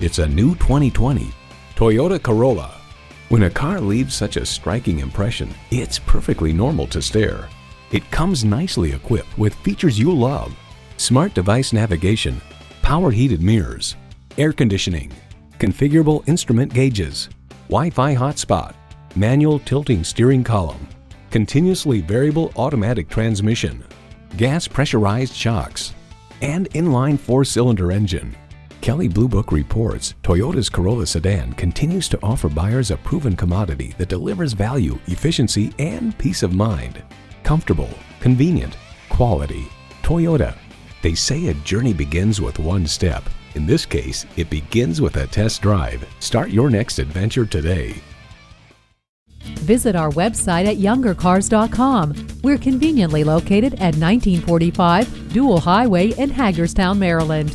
It's a new 2020 Toyota Corolla. When a car leaves such a striking impression, it's perfectly normal to stare. It comes nicely equipped with features you love: smart device navigation, power heated mirrors, air conditioning, configurable instrument gauges, Wi-Fi hotspot, manual tilting steering column, continuously variable automatic transmission, gas pressurized shocks, and inline 4-cylinder engine. Kelley Blue Book reports Toyota's Corolla sedan continues to offer buyers a proven commodity that delivers value, efficiency, and peace of mind. Comfortable, convenient, quality. Toyota. They say a journey begins with one step. In this case, it begins with a test drive. Start your next adventure today. Visit our website at youngercars.com. We're conveniently located at 1945 Dual Highway in Hagerstown, Maryland.